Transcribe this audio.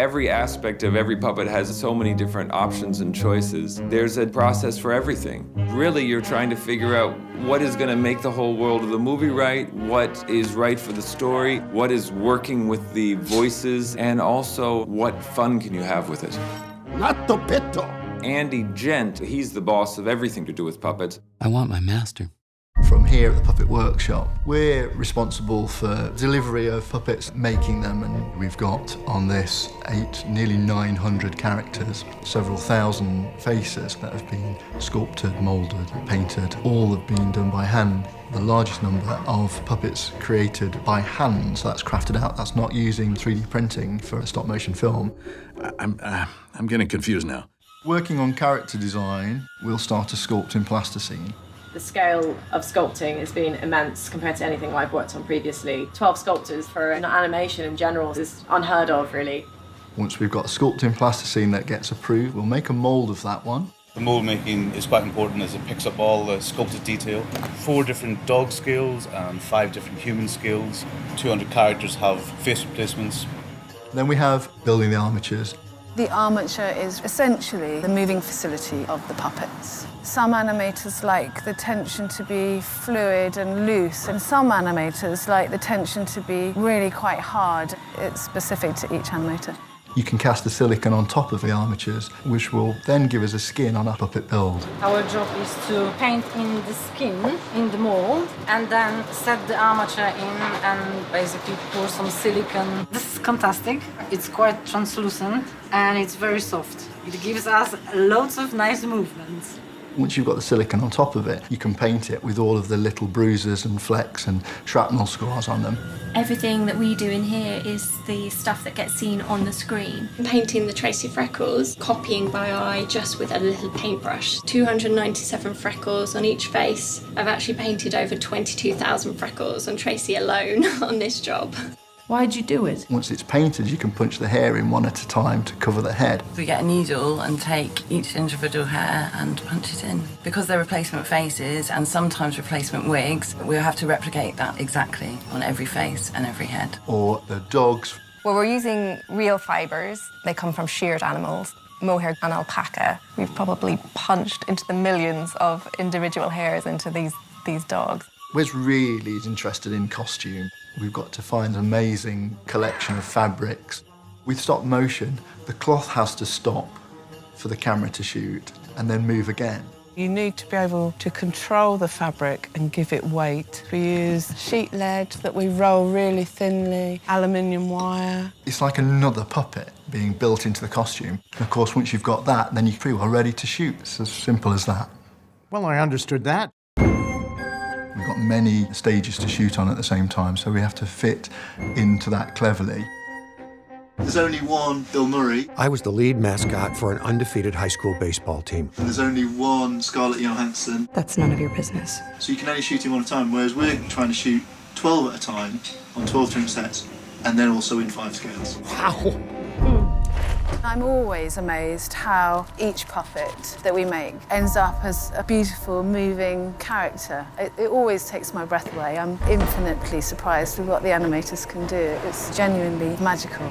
every aspect of every puppet has so many different options and choices. There's a process for everything. Really, you're trying to figure out what is going to make the whole world of the movie right, what is right for the story, what is working with the voices, and also what fun can you have with it. Natto petto! Andy Gent, he's the boss of everything to do with puppets. I want my master. From here at the Puppet Workshop, we're responsible for delivery of puppets, making them, and we've got on this nearly 900 characters, several thousand faces that have been sculpted, moulded, painted, all have been done by hand. The largest number of puppets created by hand, so that's crafted out, that's not using 3D printing for a stop-motion film. I'm getting confused now. Working on character design, we'll start a sculpt in plasticine. The scale of sculpting has been immense compared to anything I've worked on previously. 12 sculptors for an animation in general is unheard of, really. Once we've got a sculpt in plasticine that gets approved, we'll make a mould of that one. The mould making is quite important as it picks up all the sculpted detail. 4 different dog scales and 5 different human scales. 200 characters have face replacements. Then we have building the armatures. The armature is essentially the moving facility of the puppets. Some animators like the tension to be fluid and loose, and some animators like the tension to be really quite hard. It's specific to each animator. You can cast the silicone on top of the armatures, which will then give us a skin on our puppet build. Our job is to paint in the skin, in the mold, and then set the armature in and basically pour some silicone. This is fantastic. It's quite translucent and it's very soft. It gives us loads of nice movements. Once you've got the silicone on top of it, you can paint it with all of the little bruises and flecks and shrapnel scars on them. Everything that we do in here is the stuff that gets seen on the screen. Painting the Tracy freckles, copying by eye just with a little paintbrush. 297 freckles on each face. I've actually painted over 22,000 freckles on Tracy alone on this job. Why'd you do it? Once it's painted, you can punch the hair in one at a time to cover the head. We get a needle and take each individual hair and punch it in. Because they're replacement faces and sometimes replacement wigs, we'll have to replicate that exactly on every face and every head. Or the dogs. Well, we're using real fibres. They come from sheared animals. Mohair and alpaca. We've probably punched into the millions of individual hairs into these dogs. Wes really is interested in costume. We've got to find an amazing collection of fabrics. With stop motion, the cloth has to stop for the camera to shoot and then move again. You need to be able to control the fabric and give it weight. We use sheet lead that we roll really thinly, aluminium wire. It's like another puppet being built into the costume. And of course, once you've got that, then you're pretty well ready to shoot. It's as simple as that. Well, I understood that. We've got many stages to shoot on at the same time, so we have to fit into that cleverly. There's only one Bill Murray. I was the lead mascot for an undefeated high school baseball team. And there's only one Scarlett Johansson. That's none of your business. So you can only shoot him one at a time, whereas we're trying to shoot 12 at a time on 12 different sets, and then also in 5 scales. Wow! I'm always amazed how each puppet that we make ends up as a beautiful, moving character. It always takes my breath away. I'm infinitely surprised with what the animators can do. It's genuinely magical.